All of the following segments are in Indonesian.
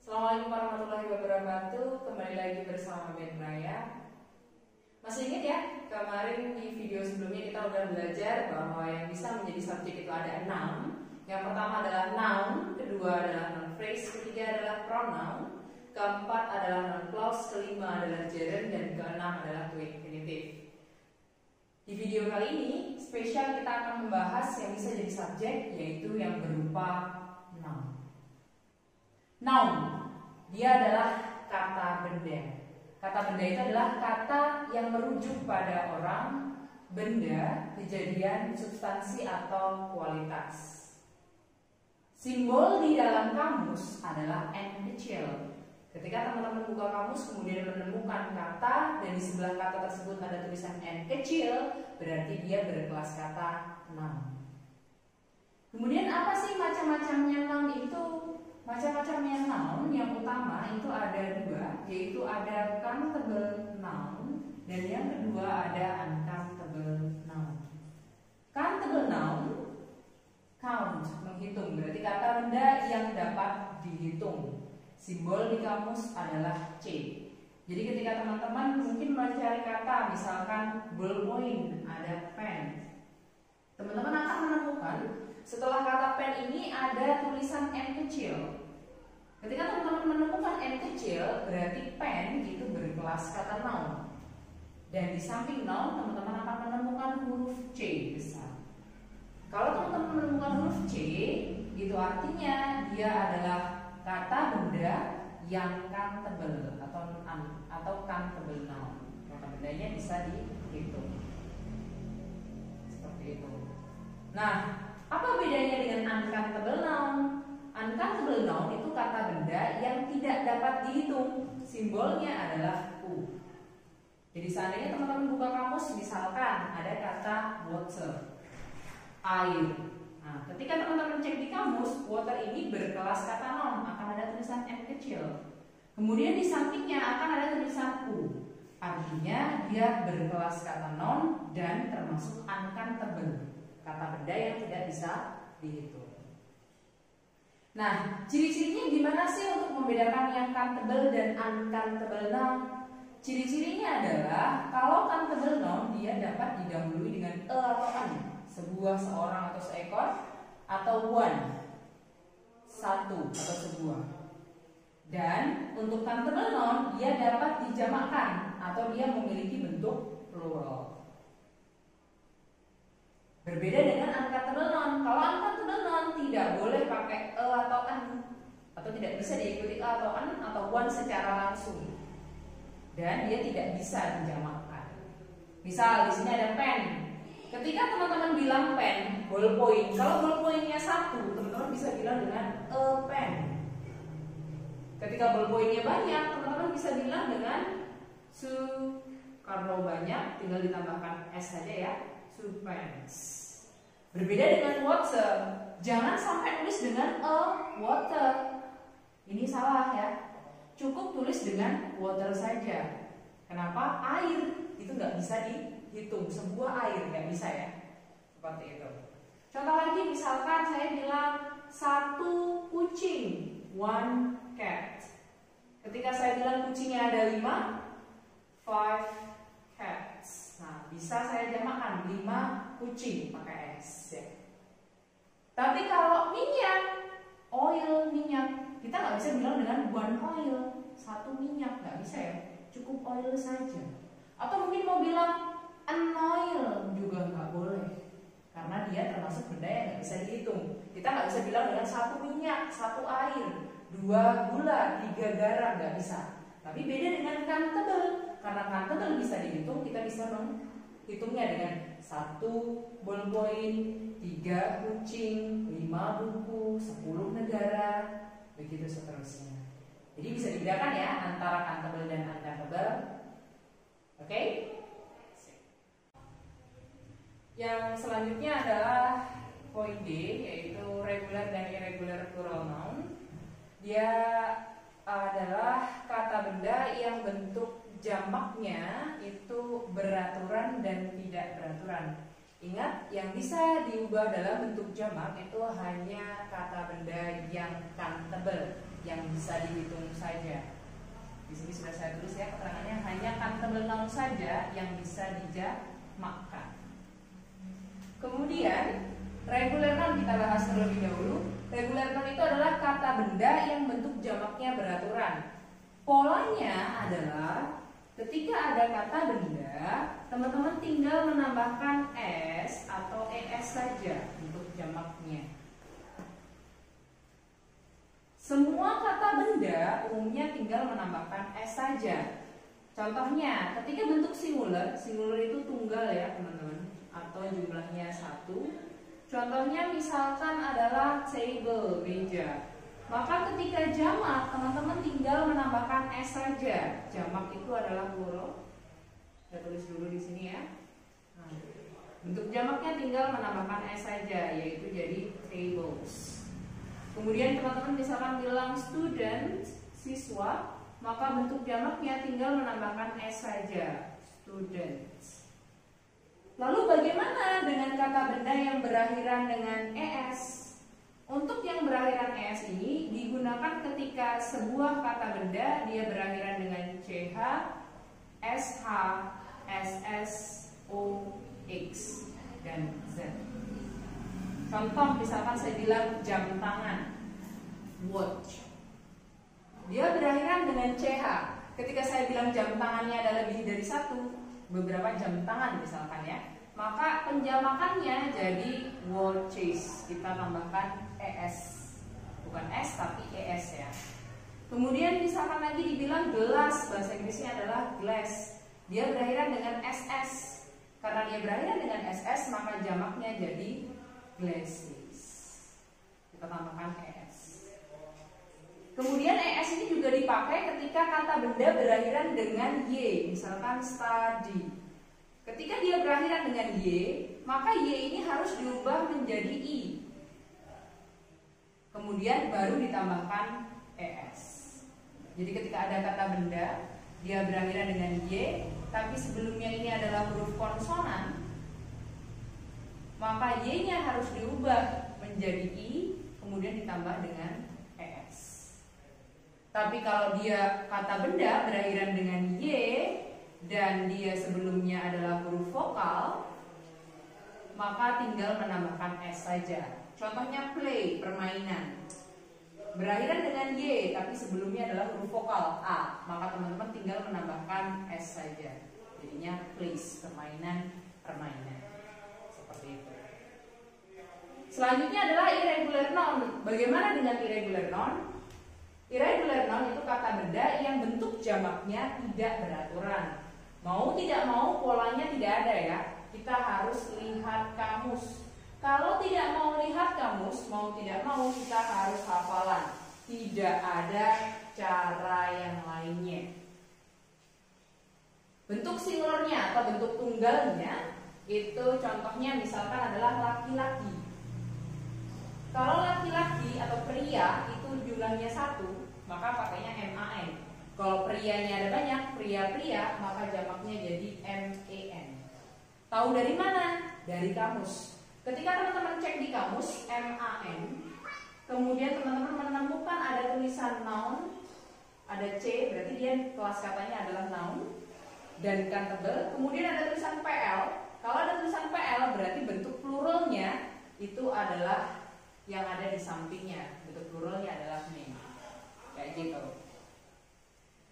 Assalamualaikum warahmatullahi wabarakatuh. Kembali lagi bersama Ben Raya. Masih ingat ya, kemarin di video sebelumnya kita udah belajar bahwa yang bisa menjadi subjek itu ada 6. Yang pertama adalah noun, kedua adalah noun phrase, ketiga adalah pronoun, keempat adalah noun clause, kelima adalah gerund, dan keenam adalah to infinitive. Di video kali ini spesial kita akan membahas yang bisa jadi subjek, yaitu yang berupa noun. Noun, dia adalah kata benda. Kata benda itu adalah kata yang merujuk pada orang, benda, kejadian, substansi, atau kualitas. Simbol di dalam kamus adalah N kecil. Ketika teman-teman buka kamus kemudian menemukan kata dan di sebelah kata tersebut ada tulisan N kecil, berarti dia berkelas kata noun. Kemudian apa sih macam-macamnya noun itu? Macam-macamnya noun yang utama itu ada dua, yaitu ada countable noun dan yang kedua ada uncountable noun. Countable noun, count, menghitung, berarti kata benda yang dapat dihitung. Simbol di kamus adalah C. Jadi ketika teman-teman mungkin mencari kata, misalkan ballpoint, ada pen, teman-teman akan menemukan setelah kata pen ini ada tulisan N kecil. Ketika teman-teman menemukan N kecil, berarti pen itu berkelas kata noun. Dan di samping noun, teman-teman akan menemukan huruf C besar. Kalau teman-teman menemukan huruf C, itu artinya dia adalah kata benda yang countable atau countable noun. Kata bendanya bisa dihitung. Seperti itu. Nah, apa bedanya dengan uncountable noun? Uncountable noun itu kata benda yang tidak dapat dihitung. Simbolnya adalah U. Jadi seandainya teman-teman buka kamus, misalkan ada kata water, air. Nah, ketika teman-teman cek di kamus, water ini berkelas kata noun, akan ada tulisan N kecil. Kemudian di sampingnya akan ada tulisan U. Artinya dia berkelas kata noun dan termasuk uncountable, kata benda yang tidak bisa dihitung. Nah, ciri-cirinya gimana sih untuk membedakan yang countable dan uncountable noun? Ciri-cirinya adalah kalau countable noun dia dapat didahului dengan e atau an, sebuah, seorang, atau seekor, atau one, satu atau sebuah. Dan untuk countable noun dia dapat dijamakkan atau dia memiliki bentuk plural. Berbeda dengan uncountable noun. Kalau uncountable noun tidak boleh pakai e atau an, atau tidak bisa diikuti e atau an atau one secara langsung. Dan dia tidak bisa dijamakkan. Misal di sini ada pen. Ketika teman-teman bilang pen, ballpoint. Kalau ballpointnya satu, teman-teman bisa bilang dengan a pen. Ketika ballpointnya banyak, teman-teman bisa bilang dengan two. Kalau banyak, tinggal ditambahkan s saja ya. Two pens. Berbeda dengan water. Jangan sampai tulis dengan a water. Ini salah ya. Cukup tulis dengan water saja. Kenapa? Air itu nggak bisa dihitung. Sebuah air nggak bisa ya. Seperti itu. Contoh lagi, misalkan saya bilang satu kucing, one cat. Ketika saya bilang kucingnya ada 5, 5 cats. Nah, bisa saya jamakkan 5 kucing pakai S ya. Tapi kalau minyak, oil, minyak, kita nggak bisa bilang dengan one oil, satu minyak, nggak bisa ya, cukup oil saja. Atau mungkin mau bilang an oil juga nggak boleh, karena dia termasuk benda yang nggak bisa dihitung. Kita nggak bisa bilang dengan satu minyak, satu air, 2 gula, 3 garam, nggak bisa. Tapi beda dengan countable, karena countable bisa dihitung, kita bisa menghitungnya dengan 1 ballpoint, 3 kucing, 5 buku, 10 negara, begitu seterusnya. Jadi bisa dibedakan ya antara countable dan uncountable. Oke? Yang selanjutnya adalah poin D, yaitu regular dan irregular plural noun. Dia adalah kata benda yang bentuk jamaknya itu beraturan dan tidak beraturan. Ingat, yang bisa diubah dalam bentuk jamak itu hanya kata benda yang countable. yang bisa dihitung saja. Di sini sudah saya tulis ya keterangannya, hanya countable noun saja yang bisa dijamakkan. Kemudian regular noun kita bahas terlebih dahulu. Regular noun itu adalah kata benda yang bentuk jamaknya beraturan. Polanya adalah ketika ada kata benda, teman-teman tinggal menambahkan s atau es saja untuk jamaknya. Semua kata benda umumnya tinggal menambahkan s saja. Contohnya, ketika bentuk singular, singular itu tunggal ya teman-teman, atau jumlahnya 1. Contohnya misalkan adalah table, meja. Maka ketika jamak, teman-teman tinggal menambahkan s saja. Jamak itu adalah plural. Saya tulis dulu di sini ya. Nah, bentuk jamaknya tinggal menambahkan s saja, yaitu jadi tables. Kemudian teman-teman misalkan bilang student, siswa, maka bentuk jamaknya tinggal menambahkan s saja, students. Lalu bagaimana dengan kata benda yang berakhiran dengan es? Untuk yang berakhiran es ini digunakan ketika sebuah kata benda dia berakhiran dengan ch, sh, ss, o, x, dan z. Contoh misalkan saya bilang jam tangan, watch. Dia berakhiran dengan ch. Ketika saya bilang jam tangannya ada lebih dari 1, beberapa jam tangan misalkan ya, maka penjamakannya jadi watches. Kita tambahkan es, bukan s tapi es ya. Kemudian misalkan lagi dibilang gelas, bahasa Inggrisnya adalah glass. Dia berakhiran dengan ss. Karena dia berakhiran dengan ss, maka jamaknya jadi glasses. Kita tambahkan es. Kemudian es ini juga dipakai ketika kata benda berakhiran dengan y, misalkan study. Ketika dia berakhiran dengan y, maka y ini harus diubah menjadi i. Kemudian baru ditambahkan es. Jadi ketika ada kata benda, dia berakhiran dengan y, tapi sebelumnya ini adalah huruf konsonan, maka y-nya harus diubah menjadi i, kemudian ditambah dengan es. Tapi kalau dia kata benda berakhiran dengan y dan dia sebelumnya adalah huruf vokal, maka tinggal menambahkan s saja. Contohnya play, permainan. Berakhiran dengan y tapi sebelumnya adalah huruf vokal a, maka teman-teman tinggal menambahkan s saja. Jadinya plays, permainan, permainan. Seperti itu. Selanjutnya adalah irregular noun. Bagaimana dengan irregular noun? Irregular noun itu kata benda yang bentuk jamaknya tidak beraturan. Mau tidak mau polanya tidak ada ya. Kita harus lihat kamus. Kalau tidak mau lihat kamus, mau tidak mau kita harus hafalan. Tidak ada cara yang lainnya. Bentuk singularnya atau bentuk tunggalnya itu contohnya misalkan adalah laki-laki. Kalau laki-laki atau pria itu jumlahnya 1, maka pakainya MAN. Kalau prianya ada banyak, pria-pria, maka jamaknya jadi MEN. Tahu dari mana? Dari kamus. Ketika teman-teman cek di kamus MAN, kemudian teman-teman menemukan ada tulisan noun, ada C, berarti dia kelas katanya adalah noun, dan countable. Kemudian ada tulisan PL. Kalau ada tulisan PL berarti bentuk pluralnya itu adalah yang ada di sampingnya. Bentuk pluralnya adalah name. Kayak gitu.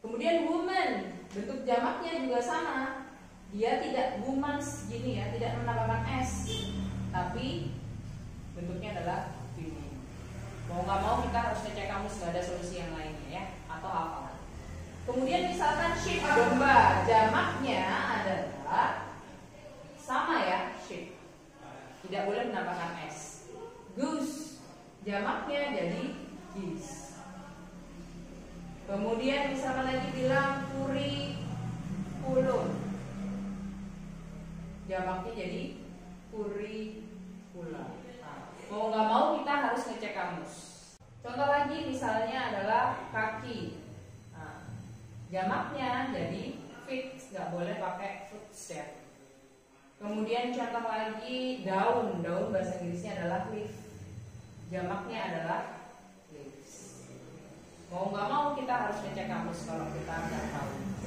Kemudian woman, bentuk jamaknya juga sama. Dia tidak women's gini ya, tidak menambahkan s, tapi bentuknya adalah female. Mau nggak mau kita harus ngecek kamus, nggak ada solusi yang lainnya ya, atau hafalan. Kemudian misalkan sheep, domba, jamaknya adalah sama ya, sheep. Tidak boleh menambahkan s. Goose, jamaknya jadi geese. Kemudian misalkan lagi bilang kurikulum, jamaknya jadi kurikula. Nah, mau nggak mau kita harus ngecek kamus. Contoh lagi misalnya adalah kaki. Nah, jamaknya jadi feet, nggak boleh pakai foot ya. Kemudian contoh lagi daun, daun bahasa Inggrisnya adalah leaf, jamaknya adalah leaves. Mau nggak mau kita harus ngecek kamus kalau kita nggak tahu.